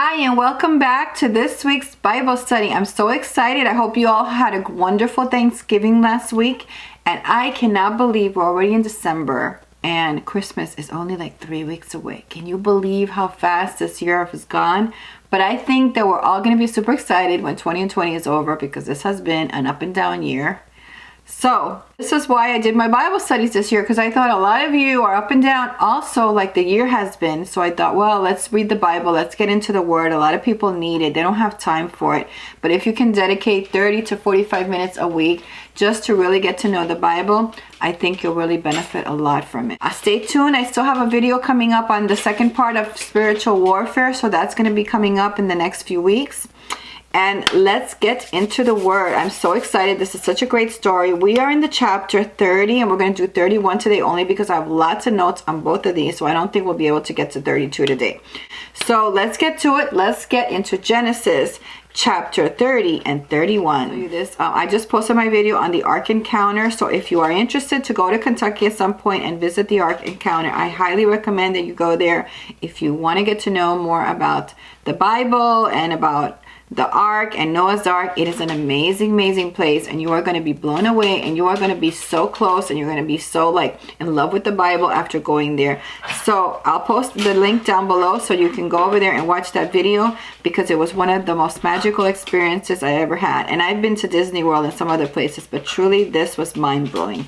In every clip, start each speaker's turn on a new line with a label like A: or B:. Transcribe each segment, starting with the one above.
A: Hi, and welcome back to this week's Bible study. I'm so excited. I hope you all had a wonderful Thanksgiving last week. And I cannot believe we're already in December and Christmas is only like 3 weeks away. Can you believe how fast this year has gone? But I think that we're all going to be super excited when 2020 is over because this has been an up and down year. So this is why I did my Bible studies this year, because I thought a lot of you are up and down also like the year has been. So I thought, well, let's read the Bible. Let's get into the Word. A lot of people need it. They don't have time for it. But if you can dedicate 30 to 45 minutes a week just to really get to know the Bible, I think you'll really benefit a lot from it. Stay tuned. I still have a video coming up on the second part of spiritual warfare. So that's going to be coming up in the next few weeks. And let's get into the Word. I'm so excited. This is such a great story. We are in the chapter 30 and we're going to do 31 today only because I have lots of notes on both of these. So I don't think we'll be able to get to 32 today. So let's get to it. Let's get into Genesis chapter 30 and 31. I just posted my video on the Ark Encounter. So if you are interested to go to Kentucky at some point and visit the Ark Encounter, I highly recommend that you go there. If you want to get to know more about the Bible and about the Ark and Noah's Ark, it is an amazing, amazing place, and you are going to be blown away, and you are going to be so close, and you're going to be so like in love with the Bible after going there. So I'll post the link down below so you can go over there and watch that video, because it was one of the most magical experiences I ever had. And I've been to Disney World and some other places, but truly this was mind-blowing.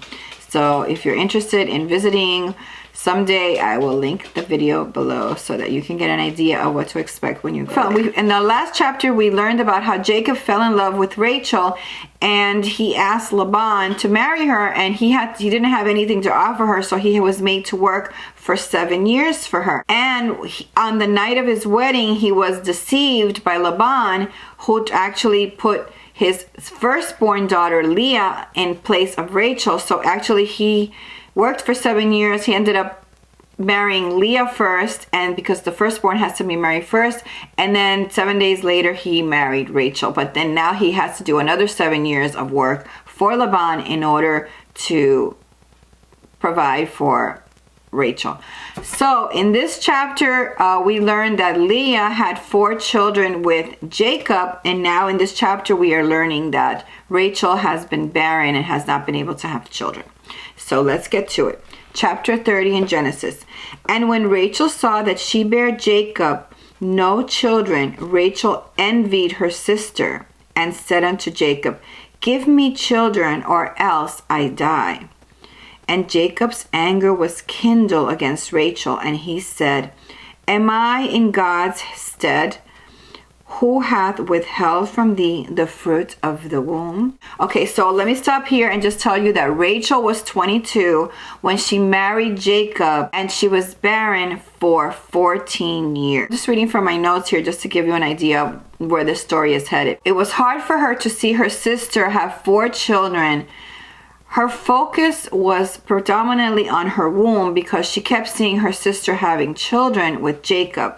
A: So if you're interested in visiting someday, I will link the video below so that you can get an idea of what to expect when you go. In the last chapter, we learned about how Jacob fell in love with Rachel, and he asked Laban to marry her, and he didn't have anything to offer her, so he was made to work for 7 years for her. And on the night of his wedding, he was deceived by Laban, who actually put his firstborn daughter Leah in place of Rachel. So actually he worked for 7 years. He ended up marrying Leah first, and because the firstborn has to be married first, and then 7 days later he married Rachel. But then now he has to do another 7 years of work for Laban in order to provide for Rachel. So in this chapter, we learned that Leah had 4 children with Jacob, and now in this chapter we are learning that Rachel has been barren and has not been able to have children. So let's get to it. Chapter 30 in Genesis. And when Rachel saw that she bare Jacob no children, Rachel envied her sister and said unto Jacob, Give me children, or else I die. And Jacob's anger was kindled against Rachel, and he said, Am I in God's stead, who hath withheld from thee the fruit of the womb? Okay, so let me stop here and just tell you that Rachel was 22 when she married Jacob, and she was barren for 14 years. Just reading from my notes here just to give you an idea of where this story is headed. It was hard for her to see her sister have 4 children. Her focus was predominantly on her womb because she kept seeing her sister having children with Jacob.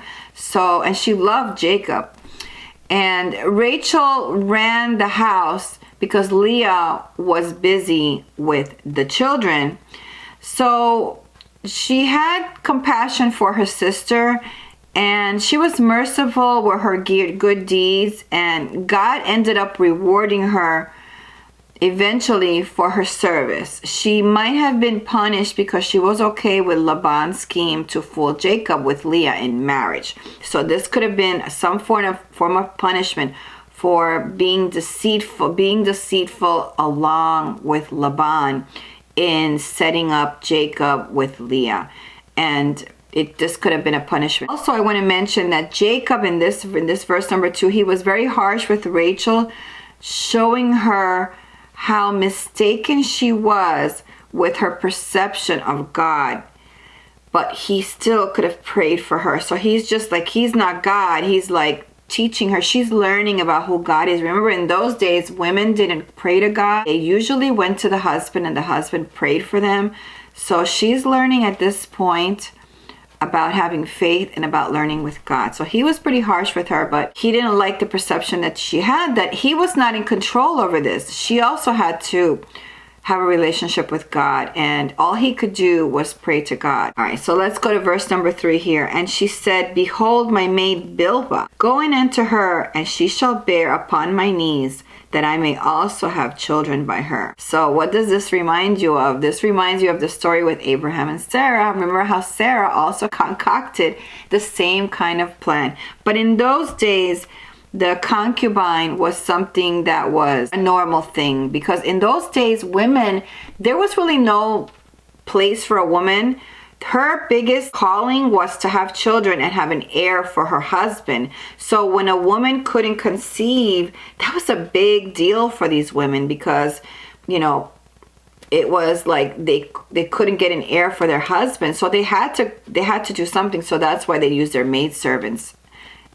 A: And she loved Jacob. And Rachel ran the house because Leah was busy with the children. So she had compassion for her sister, and she was merciful with her good deeds, and God ended up rewarding her eventually for her service. She might have been punished because she was okay with Laban's scheme to fool Jacob with Leah in marriage. So this could have been some form of punishment for being deceitful along with Laban in setting up Jacob with Leah. And this could have been a punishment. Also, I want to mention that Jacob in this verse number 2, he was very harsh with Rachel, showing her how mistaken she was with her perception of God. But he still could have prayed for her. So he's just like, he's not God. He's like teaching her. She's learning about who God is. Remember, in those days, women didn't pray to God. They usually went to the husband, and the husband prayed for them. So she's learning at this point about having faith and about learning with God. So he was pretty harsh with her, but he didn't like the perception that she had that he was not in control over this. She also had to have a relationship with God, and all he could do was pray to God. All right, so let's go to verse number 3 here. And she said, behold, my maid Bilhah, go in unto her, and she shall bear upon my knees, that I may also have children by her. So what does this remind you of? This reminds you of the story with Abraham and Sarah. Remember how Sarah also concocted the same kind of plan. But in those days, the concubine was something that was a normal thing, because in those days, women, there was really no place for a woman. Her biggest calling was to have children and have an heir for her husband. So when a woman couldn't conceive, that was a big deal for these women, because, you know, it was like they couldn't get an heir for their husband. So they had to do something. So that's why they used their maidservants,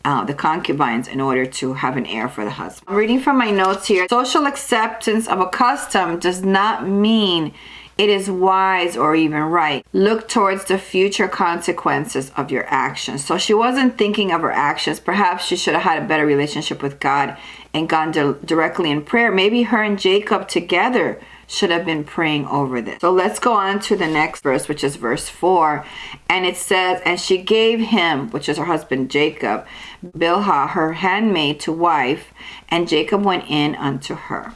A: the concubines, in order to have an heir for the husband. I'm reading from my notes here. Social acceptance of a custom does not mean it is wise or even right. Look towards the future consequences of your actions. So she wasn't thinking of her actions. Perhaps she should have had a better relationship with God and gone directly in prayer. Maybe her and Jacob together should have been praying over this. So let's go on to the next verse, which is verse 4. And it says, and she gave him, which is her husband Jacob, Bilhah, her handmaid, to wife, and Jacob went in unto her.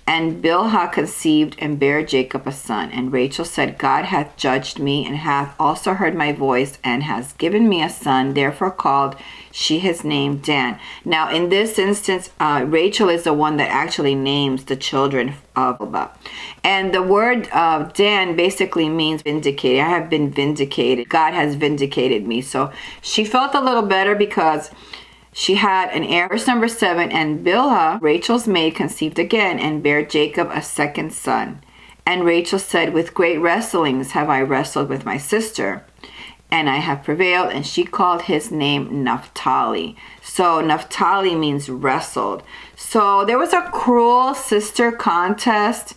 A: And Bilhah conceived and bare Jacob a son. And Rachel said, God hath judged me, and hath also heard my voice, and has given me a son. Therefore called she his name Dan. Now in this instance, Rachel is the one that actually names the children of Bilhah. And the word Dan basically means vindicated. I have been vindicated. God has vindicated me. So she felt a little better because she had an heir. Verse number 7, and Bilhah, Rachel's maid, conceived again and bare Jacob a second son. And Rachel said, with great wrestlings have I wrestled with my sister, and I have prevailed. And she called his name Naphtali. So Naphtali means wrestled. So there was a cruel sister contest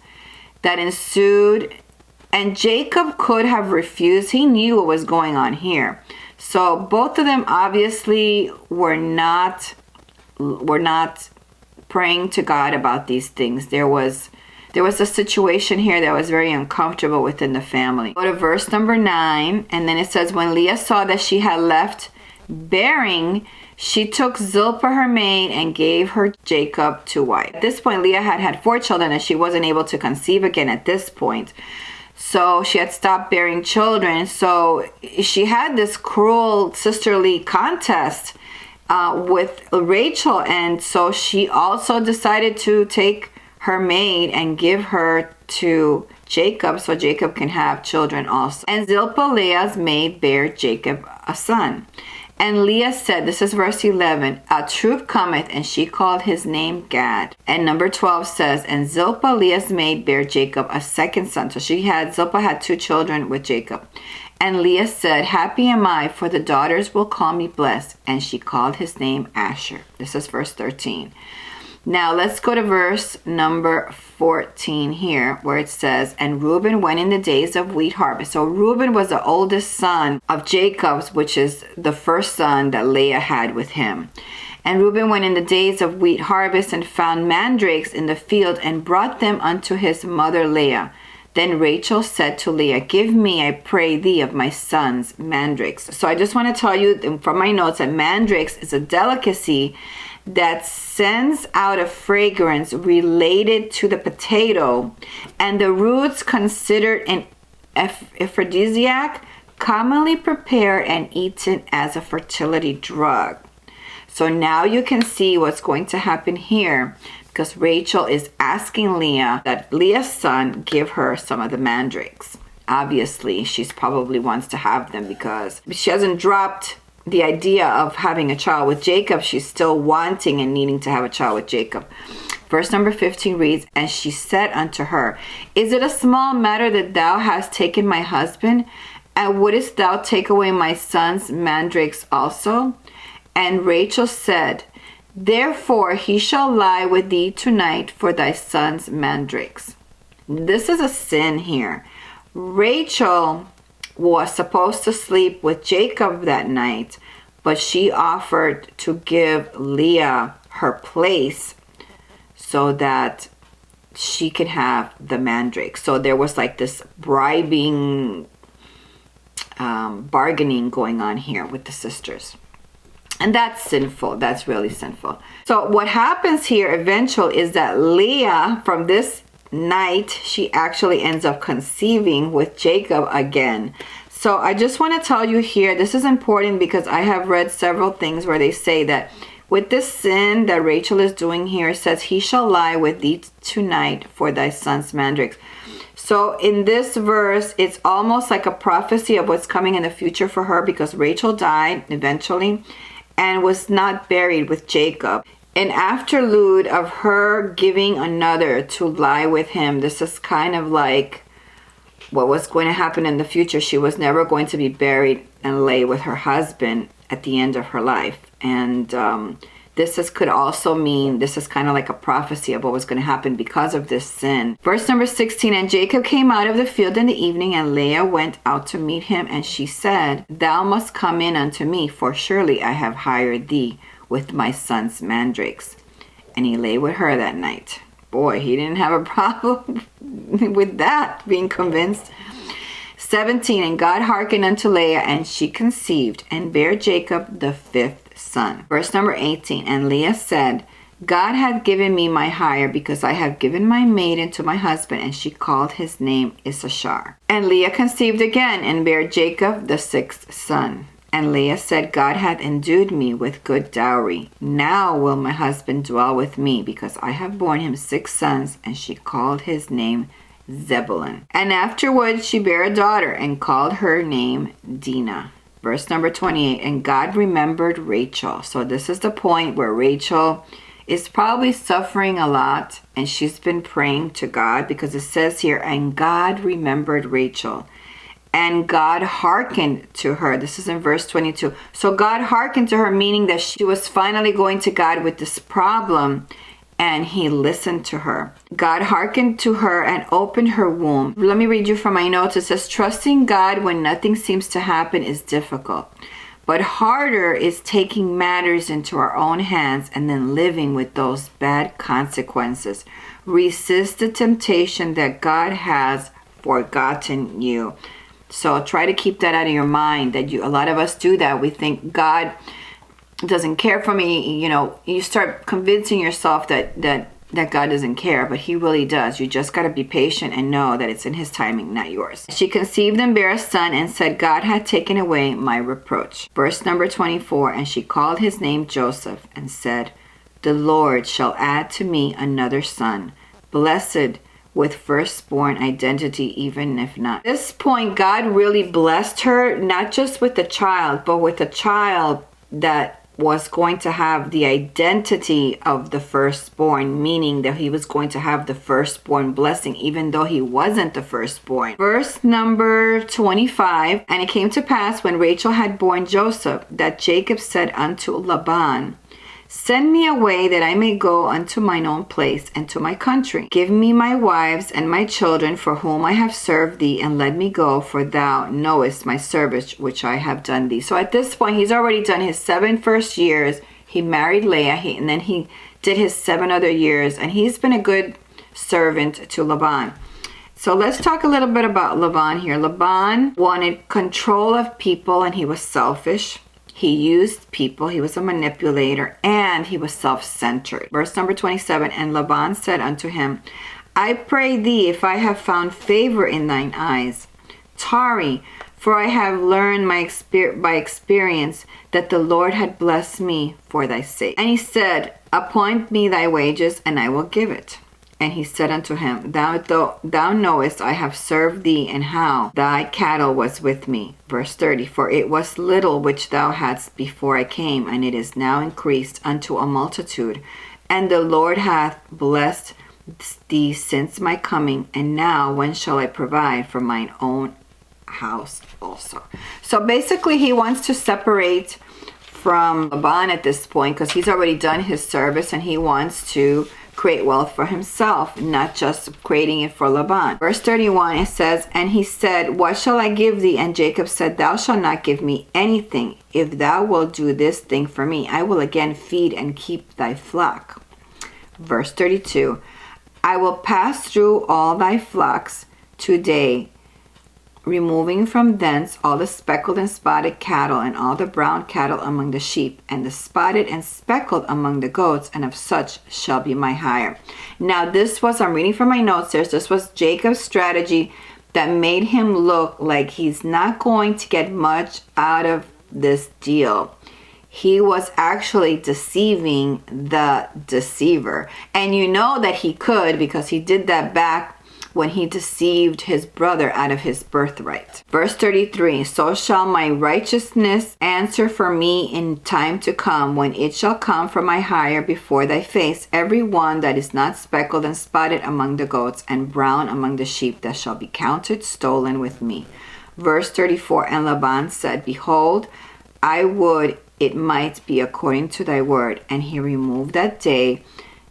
A: that ensued, and Jacob could have refused. He knew what was going on here. So both of them obviously were not praying to God about these things. There was a situation here that was very uncomfortable within the family. Go to verse number 9, and then it says, when Leah saw that she had left bearing, she took Zilpah her maid and gave her Jacob to wife. At this point, Leah had 4 children, and she wasn't able to conceive again at this point. So she had stopped bearing children. So she had this cruel sisterly contest with Rachel. And so she also decided to take her maid and give her to Jacob so Jacob can have children also. And Zilpah, Leah's maid, bare Jacob a son. And Leah said, this is verse 11, a troop cometh, and she called his name Gad. And number 12 says, and Zilpah, Leah's maid, bare Jacob a second son. So Zilpah had 2 children with Jacob. And Leah said, happy am I, for the daughters will call me blessed. And she called his name Asher. This is verse 13. Now let's go to verse number 14 here, where it says, and Reuben went in the days of wheat harvest. So Reuben was the oldest son of Jacob's, which is the first son that Leah had with him. And Reuben went in the days of wheat harvest and found mandrakes in the field and brought them unto his mother Leah. Then Rachel said to Leah, give me, I pray thee, of my sons mandrakes. So I just want to tell you from my notes that mandrakes is a delicacy that sends out a fragrance related to the potato, and the roots considered an aphrodisiac, commonly prepared and eaten as a fertility drug. So now you can see what's going to happen here, because Rachel is asking Leah that Leah's son give her some of the mandrakes. Obviously, she's probably wants to have them because she hasn't dropped the idea of having a child with Jacob. She's still wanting and needing to have a child with Jacob. Verse number 15 reads, and she said unto her, is it a small matter that thou hast taken my husband? And wouldest thou take away my son's mandrakes also? And Rachel said, therefore he shall lie with thee tonight for thy son's mandrakes. This is a sin here. Rachel was supposed to sleep with Jacob that night, but she offered to give Leah her place so that she could have the mandrake. So there was like this bribing, bargaining going on here with the sisters. And that's sinful. That's really sinful. So what happens here eventually is that Leah, from this night, she actually ends up conceiving with Jacob again. So I just want to tell you here, this is important because I have read several things where they say that with this sin that Rachel is doing here, it says, he shall lie with thee tonight for thy son's mandrakes. So in this verse, it's almost like a prophecy of what's coming in the future for her, because Rachel died eventually and was not buried with Jacob. An afterlude of her giving another to lie with him. This is kind of like what was going to happen in the future. She was never going to be buried and lay with her husband at the end of her life. And could also mean, this is kind of like a prophecy of what was going to happen because of this sin. Verse number 16, and Jacob came out of the field in the evening, and Leah went out to meet him, and she said, thou must come in unto me, for surely I have hired thee with my son's mandrakes. And he lay with her that night. Boy, he didn't have a problem with that, being convinced. 17, and God hearkened unto Leah, and she conceived, and bare Jacob the 5th son. Verse number 18, and Leah said, God hath given me my hire, because I have given my maiden to my husband. And she called his name Issachar. And Leah conceived again, and bare Jacob the 6th son. And Leah said, God hath endued me with good dowry. Now will my husband dwell with me, because I have borne him 6 sons. And she called his name Zebulun. And afterward she bare a daughter, and called her name Dinah. Verse number 28, and God remembered Rachel. So this is the point where Rachel is probably suffering a lot, and she's been praying to God, because it says here, and God remembered Rachel, and God hearkened to her. This is in verse 22. So God hearkened to her, meaning that she was finally going to God with this problem, and he listened to her. God hearkened to her and opened her womb. Let me read you from my notes. It says, trusting God when nothing seems to happen is difficult, but harder is taking matters into our own hands and then living with those bad consequences. Resist the temptation that God has forgotten you. So try to keep that out of your mind, that a lot of us do that. We think God doesn't care for me. You start convincing yourself that God doesn't care, but he really does. You just got to be patient and know that it's in his timing, not yours. She conceived and bare a son, and said, God had taken away my reproach. Verse number 24, and she called his name Joseph, and said, the Lord shall add to me another son, blessed with firstborn identity, even if not. At this point, God really blessed her, not just with the child, but with a child that was going to have the identity of the firstborn, meaning that he was going to have the firstborn blessing, even though he wasn't the firstborn. Verse number 25, and it came to pass when Rachel had borne Joseph, that Jacob said unto Laban, send me away that I may go unto mine own place and to my country. Give me my wives and my children for whom I have served thee, and let me go, for thou knowest my service which I have done thee. So at this point, he's already done his 7 first years. He married Leah, and then he did his 7 other years, and he's been a good servant to Laban. So let's talk a little bit about Laban here. Laban wanted control of people, and he was selfish. He used people, he was a manipulator, and he was self-centered. Verse number 27, and Laban said unto him, I pray thee, if I have found favor in thine eyes, tarry, for I have learned by experience that the Lord had blessed me for thy sake. And he said, appoint me thy wages, and I will give it. And he said unto him, Thou knowest I have served thee, and how thy cattle was with me. Verse 30, for it was little which thou hadst before I came, and it is now increased unto a multitude. And the Lord hath blessed thee since my coming, and now when shall I provide for mine own house also? So basically he wants to separate from Laban at this point, because he's already done his service, and he wants to create wealth for himself, not just creating it for Laban. Verse 31, it says, and he said, what shall I give thee? And Jacob said, thou shalt not give me anything. If thou wilt do this thing for me, I will again feed and keep thy flock. Verse 32, I will pass through all thy flocks today, removing from thence all the speckled and spotted cattle, and all the brown cattle among the sheep, and the spotted and speckled among the goats, and of such shall be my hire. Now this was, I'm reading from my notes here, this was Jacob's strategy that made him look like he's not going to get much out of this deal. He was actually deceiving the deceiver. And you know that he could, because he did that back when he deceived his brother out of his birthright. Verse 33, so shall my righteousness answer for me in time to come, when it shall come from my hire before thy face, every one that is not speckled and spotted among the goats, and brown among the sheep, that shall be counted stolen with me. Verse 34, and Laban said, behold, I would it might be according to thy word. And he removed that day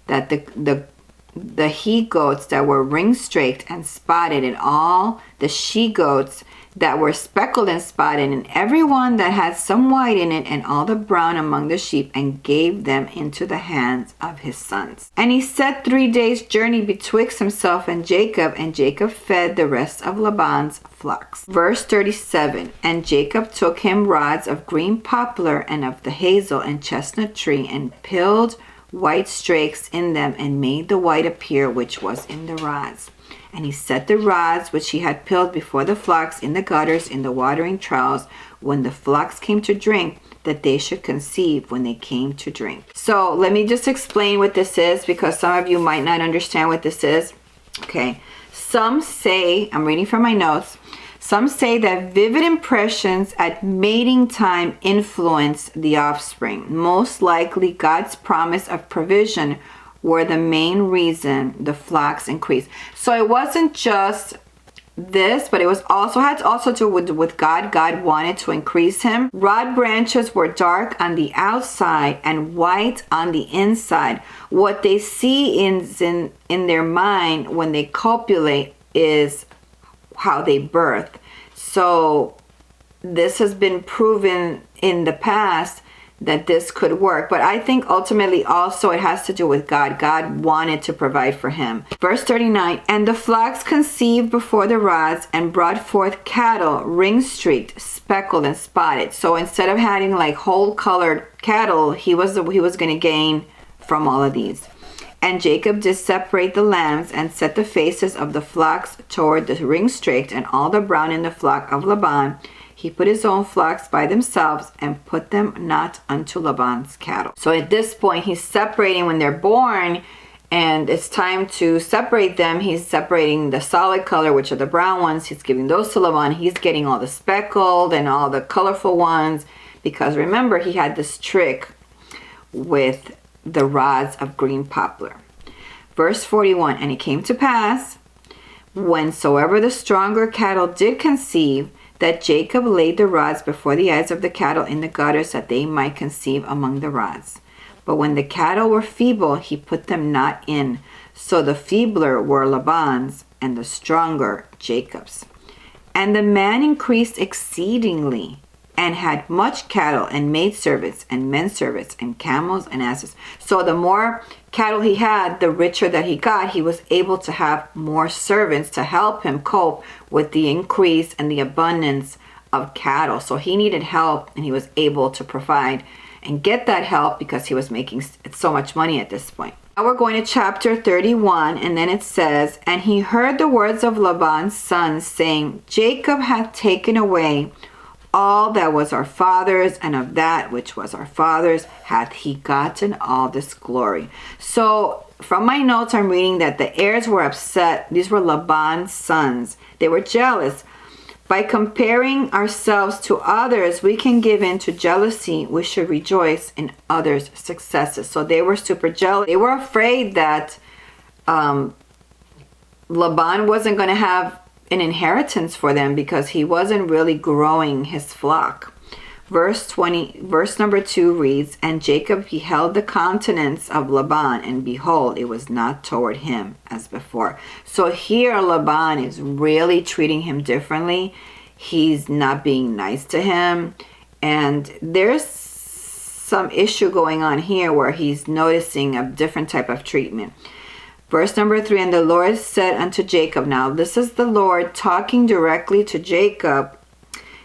A: that the he goats that were ring-straked and spotted, and all the she goats that were speckled and spotted, and every one that had some white in it, and all the brown among the sheep, and gave them into the hands of his sons. And he set 3 days' journey betwixt himself and Jacob fed the rest of Laban's flocks. Verse 37, and Jacob took him rods of green poplar, and of the hazel and chestnut tree, and pilled white strakes in them, and made the white appear which was in the rods. And he set the rods which he had pilled before the flocks in the gutters, in the watering troughs, when the flocks came to drink, that they should conceive when they came to drink. So let me just explain what this is, because some of you might not understand what this is. Okay, some say, I'm reading from my notes, some say that vivid impressions at mating time influence the offspring. Most likely God's promise of provision were the main reason the flocks increased. So it wasn't just this, but it was also had to do with God. God wanted to increase him. Rod branches were dark on the outside and white on the inside. What they see in their mind when they copulate is how they birth. So this has been proven in the past that this could work. But I think ultimately also it has to do with God. God wanted to provide for him. Verse 39, and the flocks conceived before the rods, and brought forth cattle, ring-streaked, speckled, and spotted. So instead of having like whole colored cattle, he was going to gain from all of these. And Jacob did separate the lambs, and set the faces of the flocks toward the ring-straked, and all the brown in the flock of Laban. He put his own flocks by themselves, and put them not unto Laban's cattle. So at this point, he's separating when they're born, and it's time to separate them. He's separating the solid color, which are the brown ones. He's giving those to Laban. He's getting all the speckled and all the colorful ones, because remember, he had this trick with the rods of green poplar. Verse 41, and it came to pass, whensoever the stronger cattle did conceive, that Jacob laid the rods before the eyes of the cattle in the gutters, that they might conceive among the rods. But when the cattle were feeble, he put them not in. So the feebler were Laban's, and the stronger Jacob's. And the man increased exceedingly, and had much cattle, and maidservants, and menservants, and camels, and asses. So the more cattle he had, the richer that he got. He was able to have more servants to help him cope with the increase and the abundance of cattle. So he needed help, and he was able to provide and get that help because he was making so much money at this point. Now we're going to chapter 31, and then it says, and he heard the words of Laban's sons, saying, Jacob hath taken away all that was our father's, and of that which was our father's hath he gotten all this glory. So from my notes, I'm reading that the heirs were upset. These were Laban's sons. They were jealous. By comparing ourselves to others, we can give in to jealousy. We should rejoice in others' successes. So they were super jealous. They were afraid that Laban wasn't going to have an inheritance for them, because he wasn't really growing his flock. Verse number 2 reads, and Jacob beheld the countenance of Laban, and behold, it was not toward him as before. So here Laban is really treating him differently. He's not being nice to him, and there's some issue going on here where he's noticing a different type of treatment. Verse number 3, and the Lord said unto Jacob. Now, this is the Lord talking directly to Jacob.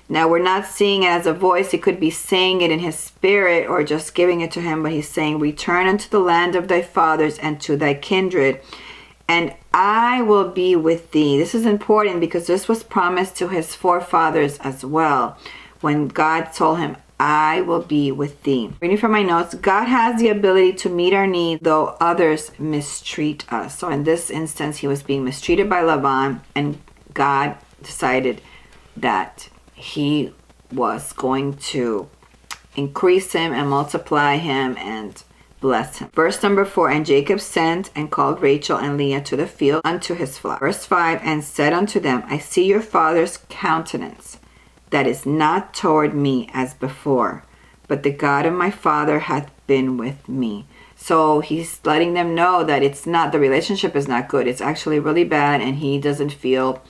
A: Now, we're not seeing it as a voice. He could be saying it in his spirit or just giving it to him, but he's saying, return unto the land of thy fathers and to thy kindred, and I will be with thee. This is important because this was promised to his forefathers as well. When God told him, I will be with thee. Reading from my notes, God has the ability to meet our needs, though others mistreat us. So in this instance, he was being mistreated by Laban, and God decided that he was going to increase him and multiply him and bless him. Verse number 4, and Jacob sent and called Rachel and Leah to the field unto his flock. Verse 5, and said unto them, I see your father's countenance, that is not toward me as before, but the God of my father hath been with me. So he's letting them know that it's not, the relationship is not good. It's actually really bad, and he doesn't feel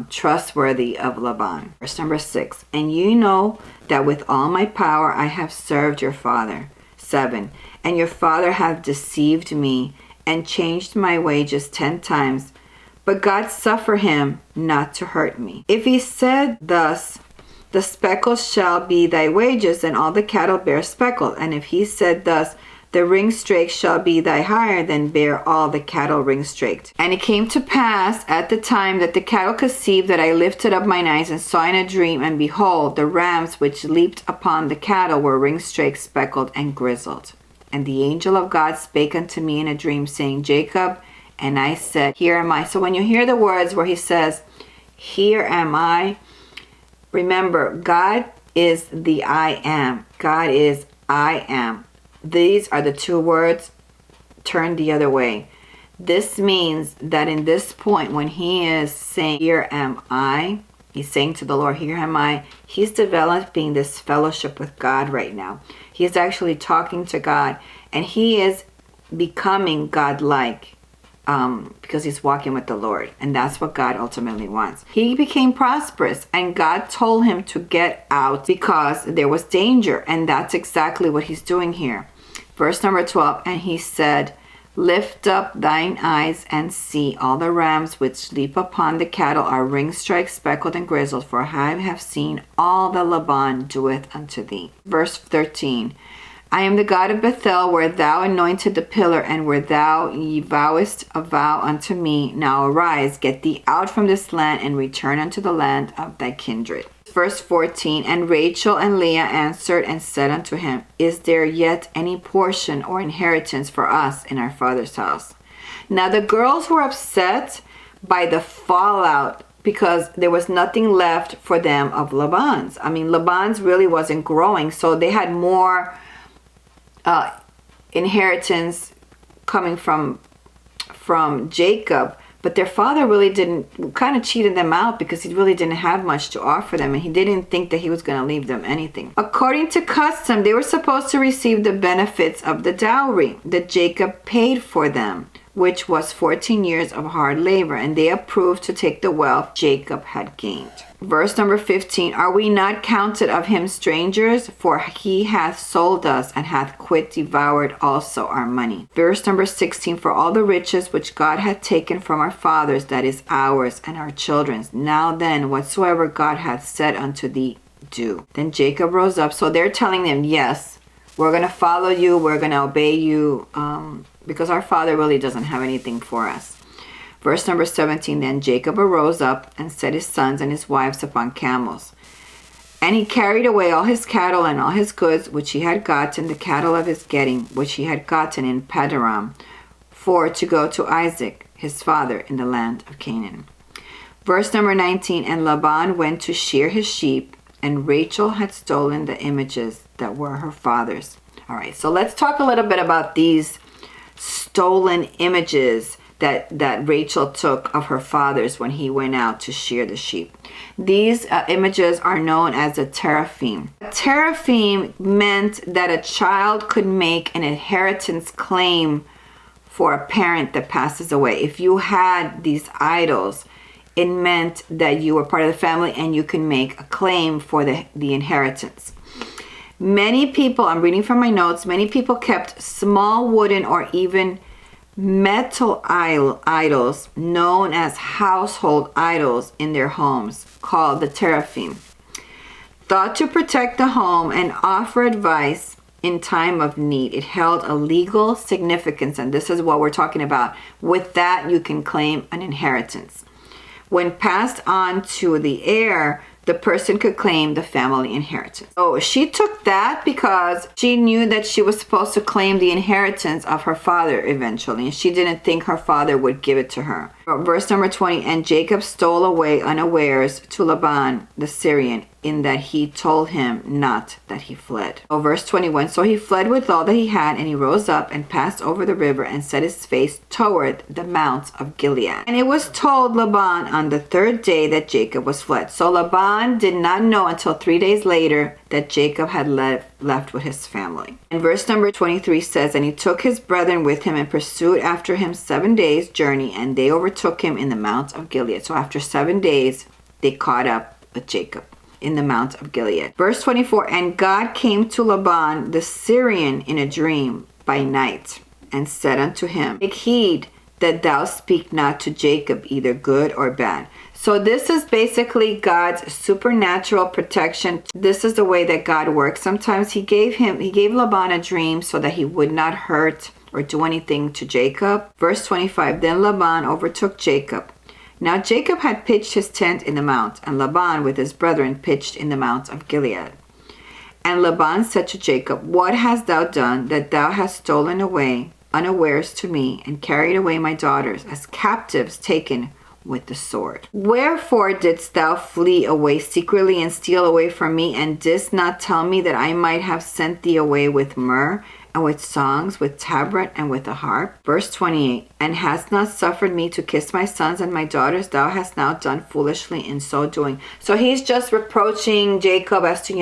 A: trustworthy of Laban. Verse number 6, and you know that with all my power I have served your father. 7, and your father hath deceived me and changed my wages 10 times, but God suffer him not to hurt me. If he said thus, the speckle shall be thy wages, and all the cattle bear speckle. And if he said thus, the ringstrakes shall be thy hire, then bear all the cattle ringstraked. And it came to pass at the time that the cattle conceived, that I lifted up mine eyes and saw in a dream, and behold, the rams which leaped upon the cattle were ringstraked, speckled, and grizzled. And the angel of God spake unto me in a dream, saying, Jacob. And I said, here am I. So when you hear the words where he says, here am I, remember, God is the I am. God is I am. These are the two words turned the other way. This means that in this point, when he is saying, here am I, he's saying to the Lord, here am I, he's developing this fellowship with God right now. He is actually talking to God, and he is becoming God-like. Because he's walking with the Lord, and that's what God ultimately wants. He became prosperous, and God told him to get out because there was danger, and that's exactly what he's doing here. Verse number 12, and he said, lift up thine eyes and see, all the rams which leap upon the cattle are ringstrike, speckled, and grizzled, for I have seen all that Laban doeth unto thee. Verse 13, I am the God of Bethel, where thou anointed the pillar, and where thou vowest a vow unto me. Now arise, get thee out from this land, and return unto the land of thy kindred. Verse 14, and Rachel and Leah answered and said unto him, is there yet any portion or inheritance for us in our father's house? Now the girls were upset by the fallout, because there was nothing left for them of Laban's. I mean, Laban's really wasn't growing, so they had more inheritance coming from Jacob, but their father really kind of cheated them out, because he really didn't have much to offer them, and he didn't think that he was going to leave them anything. According to custom, they were supposed to receive the benefits of the dowry that Jacob paid for them, which was 14 years of hard labor, and they approved to take the wealth Jacob had gained. Verse number 15, are we not counted of him strangers? For he hath sold us, and hath quit devoured also our money. Verse number 16, for all the riches which God hath taken from our fathers, that is ours and our children's. Now then, whatsoever God hath said unto thee, do. Then Jacob rose up. So they're telling them, yes, we're going to follow you, we're going to obey you, because our father really doesn't have anything for us. Verse number 17, then Jacob arose up and set his sons and his wives upon camels. And he carried away all his cattle and all his goods, which he had gotten, the cattle of his getting, which he had gotten in Paddan, for to go to Isaac, his father, in the land of Canaan. Verse number 19, and Laban went to shear his sheep, and Rachel had stolen the images that were her father's. All right, so let's talk a little bit about these stolen images that Rachel took of her father's when he went out to shear the sheep. These images are known as a teraphim. A teraphim meant that a child could make an inheritance claim for a parent that passes away. If you had these idols, it meant that you were part of the family and you can make a claim for the inheritance. Many people, I'm reading from my notes, many people kept small wooden or even metal idols known as household idols in their homes, called the teraphim, thought to protect the home and offer advice in time of need. It held a legal significance, and this is what we're talking about. With that, you can claim an inheritance. When passed on to the heir, the person could claim the family inheritance. So she took that because she knew that she was supposed to claim the inheritance of her father eventually, and she didn't think her father would give it to her. Verse number 20, and Jacob stole away unawares to Laban the Syrian, in that he told him not that he fled. Verse 21, so he fled with all that he had, and he rose up and passed over the river and set his face toward the mounts of Gilead. And it was told Laban on the third day that Jacob was fled. So Laban did not know until 3 days later that Jacob had left with his family. And verse number 23 says, and he took his brethren with him and pursued after him 7 days' journey, and they overtook him in the mount of Gilead. So after 7 days, they caught up with Jacob in the mount of Gilead. Verse 24, and God came to Laban the Syrian in a dream by night, and said unto him, take heed that thou speak not to Jacob either good or bad. So this is basically God's supernatural protection. This is the way that God works. Sometimes he gave Laban a dream so that he would not hurt or do anything to Jacob. Verse 25, then Laban overtook Jacob. Now Jacob had pitched his tent in the mount, and Laban with his brethren pitched in the mount of Gilead. And Laban said to Jacob, what hast thou done, that thou hast stolen away unawares to me, and carried away my daughters as captives taken with the sword? Wherefore didst thou flee away secretly and steal away from me, and didst not tell me that I might have sent thee away with myrrh, and with songs, with tabret, and with a harp? Verse 28, and hast not suffered me to kiss my sons and my daughters, thou hast now done foolishly in so doing. So he's just reproaching Jacob as to,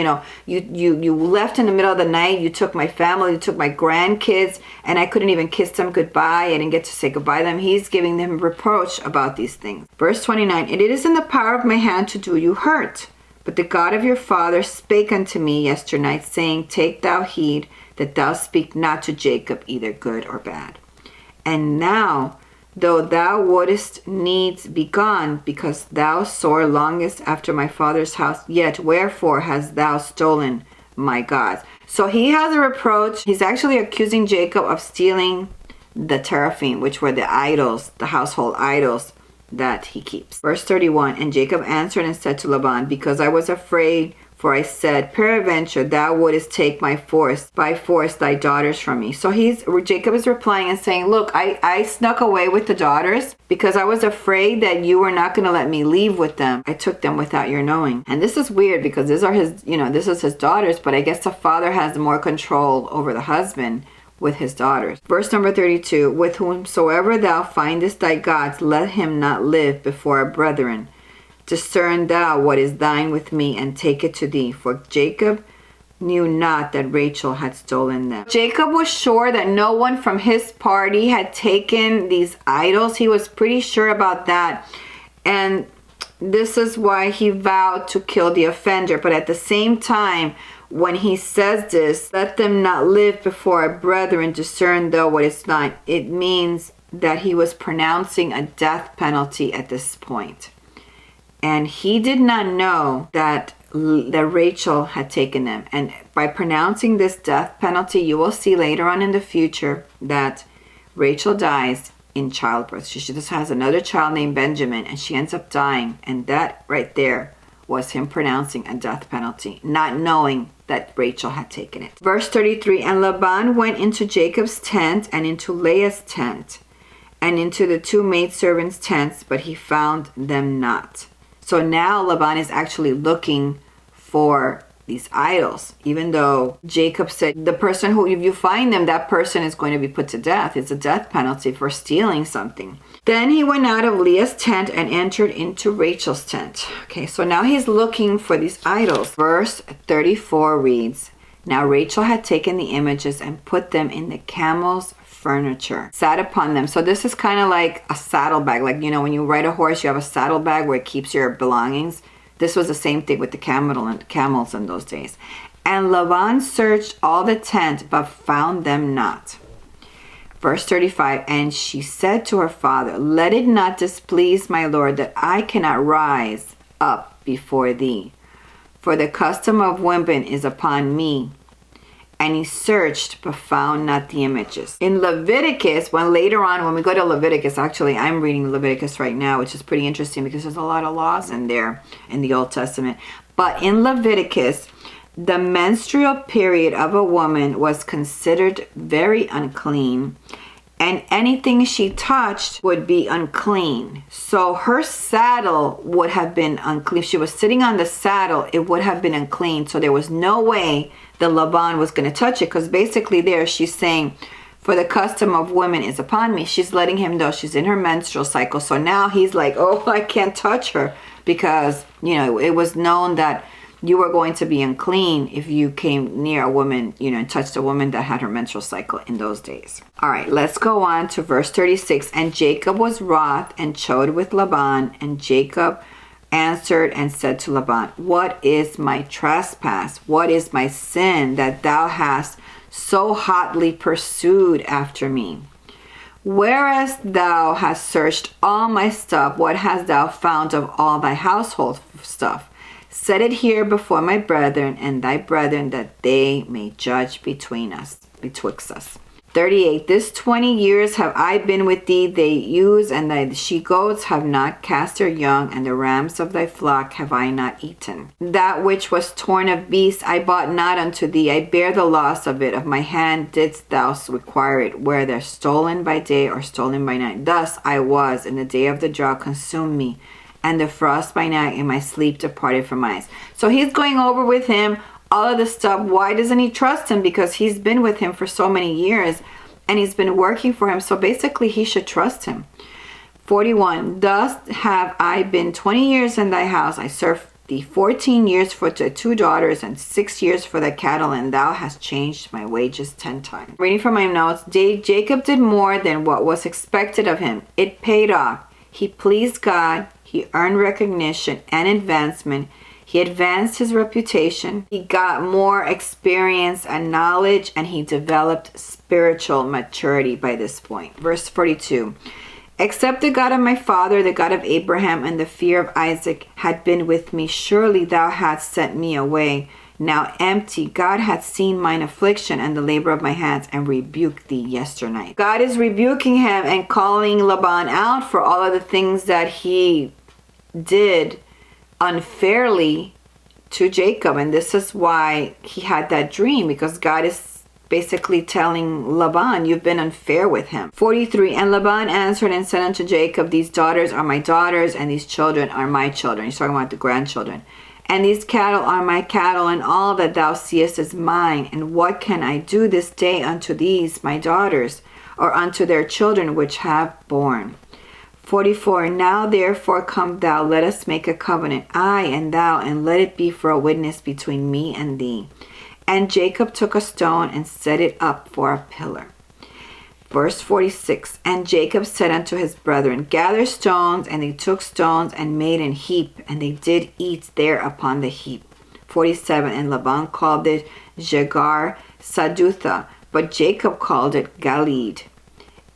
A: you left in the middle of the night, you took my family, you took my grandkids, and I couldn't even kiss them goodbye. I didn't get to say goodbye to them. He's giving them reproach about these things. Verse 29, and it is in the power of my hand to do you hurt. But the God of your father spake unto me yesternight, saying, take thou heed that thou speak not to Jacob either good or bad. And now, though thou wouldest needs be gone, because thou sore longest after my father's house, yet wherefore hast thou stolen my gods? So he has a reproach. He's actually accusing Jacob of stealing the teraphim, which were the idols, the household idols that he keeps. Verse 31, and Jacob answered and said to Laban, because I was afraid, for I said, peradventure thou wouldest take by force thy daughters from me. So Jacob is replying and saying, look, I snuck away with the daughters because I was afraid that you were not going to let me leave with them. I took them without your knowing. And this is weird because these are this is his daughters, but I guess the father has more control over the husband with his daughters. Verse number 32, with whomsoever thou findest thy gods, let him not live before our brethren. Discern thou what is thine with me, and take it to thee. For Jacob knew not that Rachel had stolen them. Jacob was sure that no one from his party had taken these idols. He was pretty sure about that. And this is why he vowed to kill the offender. But at the same time, when he says this, let them not live before our brethren, discern thou what is thine, it means that he was pronouncing a death penalty at this point. And he did not know that Rachel had taken them. And by pronouncing this death penalty, you will see later on in the future that Rachel dies in childbirth. She just has another child named Benjamin, and she ends up dying. And that right there was him pronouncing a death penalty, not knowing that Rachel had taken it. Verse 33, and Laban went into Jacob's tent and into Leah's tent and into the two maidservants' tents, but he found them not. So now Laban is actually looking for these idols, even though Jacob said the person who, if you find them, that person is going to be put to death. It's a death penalty for stealing something. Then he went out of Leah's tent and entered into Rachel's tent. Okay, so now he's looking for these idols. Verse 34 reads, now Rachel had taken the images and put them in the camel's furniture, sat upon them. So this is kind of like a saddlebag. Like, when you ride a horse, you have a saddlebag where it keeps your belongings. This was the same thing with the camels in those days. And Laban searched all the tent, but found them not. Verse 35, and she said to her father, let it not displease my lord that I cannot rise up before thee, for the custom of women is upon me. And he searched, but found not the images. In Leviticus, when later on, when we go to Leviticus, actually, I'm reading Leviticus right now, which is pretty interesting because there's a lot of laws in there in the Old Testament. But in Leviticus, the menstrual period of a woman was considered very unclean, and anything she touched would be unclean. So her saddle would have been unclean. If she was sitting on the saddle, it would have been unclean. So there was no way the Laban was going to touch it, because basically there she's saying, for the custom of women is upon me. She's letting him know she's in her menstrual cycle. So now he's like, oh, I can't touch her, because, you know, it was known that you were going to be unclean if you came near a woman, you know, and touched a woman that had her menstrual cycle in those days. All right, let's go on to verse 36. And Jacob was wroth and chode with Laban, and Jacob answered and said to Laban, what is my trespass? What is my sin that thou hast so hotly pursued after me? Whereas thou hast searched all my stuff, what hast thou found of all thy household stuff? Set it here before my brethren and thy brethren, that they may judge betwixt us. 38. This 20 years have I been with thee. The ewes and thy she-goats have not cast their young, and the rams of thy flock have I not eaten. That which was torn of beasts I bought not unto thee. I bear the loss of it. Of my hand didst thou require it, whether stolen by day or stolen by night. Thus I was, in the day of the drought consumed me, and the frost by night in my sleep departed from my eyes. So he's going over with him all of this stuff. Why doesn't he trust him? Because he's been with him for so many years and he's been working for him. So basically he should trust him. 41. Thus have I been 20 years in thy house. I served thee 14 years for the 2 daughters and 6 years for the cattle, and thou hast changed my wages 10 times. Reading from my notes. Jacob did more than what was expected of him. It paid off. He pleased God. He earned recognition and advancement. He advanced his reputation. He got more experience and knowledge, and he developed spiritual maturity by this point. Verse 42. Except the God of my father, the God of Abraham, and the fear of Isaac had been with me, surely thou hadst sent me away. Now empty, God hath seen mine affliction and the labor of my hands, and rebuked thee yesternight. God is rebuking him and calling Laban out for all of the things that he did unfairly to Jacob. And this is why he had that dream, because God is basically telling Laban, you've been unfair with him. 43. And Laban answered and said unto Jacob, these daughters are my daughters, and these children are my children. He's talking about the grandchildren. And these cattle are my cattle, and all that thou seest is mine. And what can I do this day unto these my daughters, or unto their children which have born? 44. Now therefore come thou, let us make a covenant, I and thou, and let it be for a witness between me and thee. And Jacob took a stone and set it up for a pillar. Verse 46. And Jacob said unto his brethren, gather stones. And they took stones and made an heap, and they did eat there upon the heap. 47. And Laban called it Jegar Sadutha, but Jacob called it Galeed.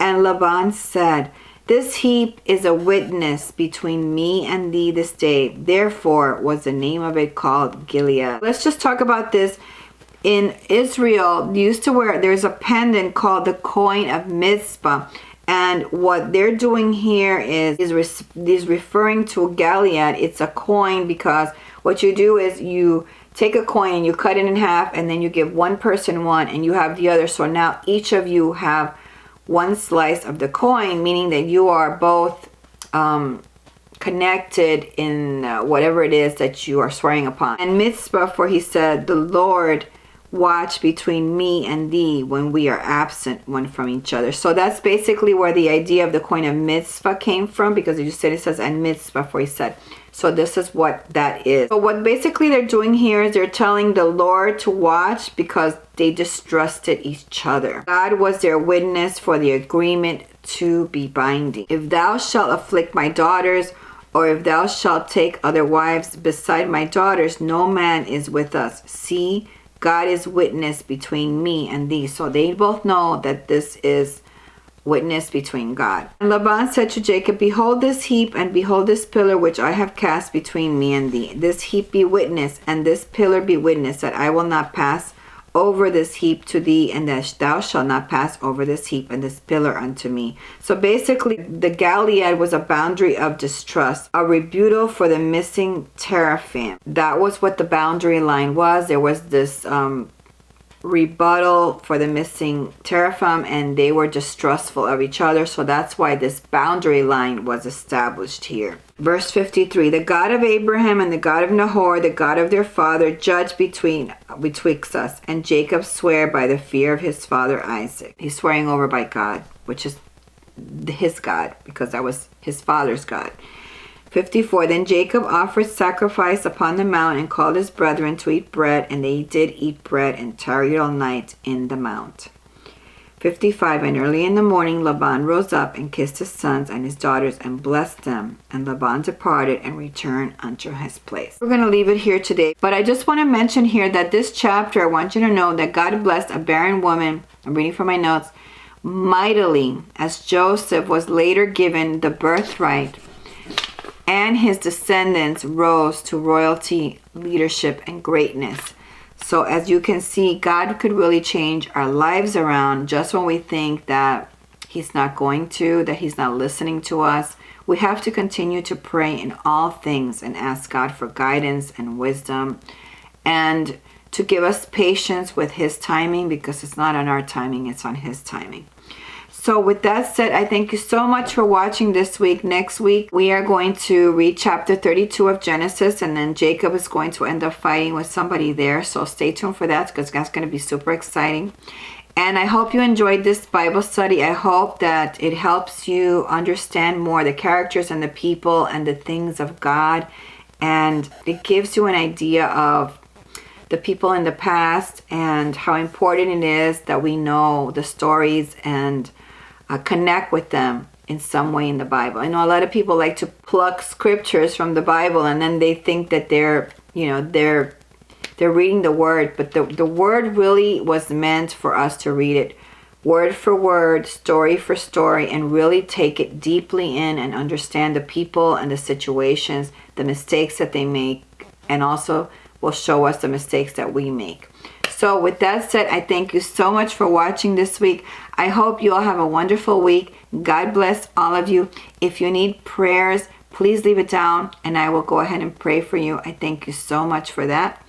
A: And Laban said, this heap is a witness between me and thee this day. Therefore was the name of it called Gilead. Let's just talk about this. In Israel, used to wear, there's a pendant called the Coin of Mizpah. And what they're doing here is referring to Gilead. It's a coin, because what you do is you take a coin and you cut it in half, and then you give one person one and you have the other. So now each of you have one slice of the coin, meaning that you are both connected in whatever it is that you are swearing upon. And Mizpah, for he said, the Lord watch between me and thee when we are absent one from each other. So that's basically where the idea of the coin of Mizpah came from, because it says and Mizpah, for he said. So this is what that is. So what basically they're doing here is they're telling the Lord to watch, because they distrusted each other. God was their witness for the agreement to be binding. If thou shalt afflict my daughters, or if thou shalt take other wives beside my daughters, no man is with us. See, God is witness between me and thee. So they both know that this is witness between God. And Laban said to Jacob, behold this heap, and behold this pillar which I have cast between me and thee. This heap be witness, and this pillar be witness, that I will not pass over this heap to thee, and that thou shalt not pass over this heap and this pillar unto me. So basically, the Gilead was a boundary of distrust, a rebuttal for the missing teraphim. That was what the boundary line was. There was this rebuttal for the missing teraphim, and they were distrustful of each other. So that's why this boundary line was established here. Verse 53, the God of Abraham and the God of Nahor, the God of their father, judge betwixt us. And Jacob sware by the fear of his father Isaac. He's swearing over by God, which is his God, because that was his father's God. 54, then Jacob offered sacrifice upon the mount and called his brethren to eat bread, and they did eat bread and tarried all night in the mount. 55, and early in the morning Laban rose up and kissed his sons and his daughters and blessed them. And Laban departed and returned unto his place. We're going to leave it here today. But I just want to mention here that this chapter, I want you to know that God blessed a barren woman, I'm reading from my notes, mightily, as Joseph was later given the birthright, and his descendants rose to royalty, leadership, and greatness. So as you can see, God could really change our lives around just when we think that he's not going to, that he's not listening to us. We have to continue to pray in all things and ask God for guidance and wisdom, and to give us patience with his timing, because it's not on our timing, it's on his timing. So with that said, I thank you so much for watching this week. Next week, we are going to read chapter 32 of Genesis, and then Jacob is going to end up fighting with somebody there. So stay tuned for that, because that's going to be super exciting. And I hope you enjoyed this Bible study. I hope that it helps you understand more the characters and the people and the things of God. And it gives you an idea of the people in the past and how important it is that we know the stories and connect with them in some way in the Bible. I know a lot of people like to pluck scriptures from the Bible, and then they think that they're reading the word, but the word really was meant for us to read it word for word, story for story, and really take it deeply in and understand the people and the situations, the mistakes that they make, and also will show us the mistakes that we make. So with that said, I thank you so much for watching this week. I hope you all have a wonderful week. God bless all of you. If you need prayers, please leave it down and I will go ahead and pray for you. I thank you so much for that.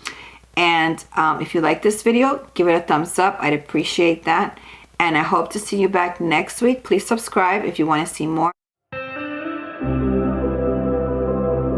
A: And if you like this video, give it a thumbs up. I'd appreciate that. And I hope to see you back next week. Please subscribe if you want to see more.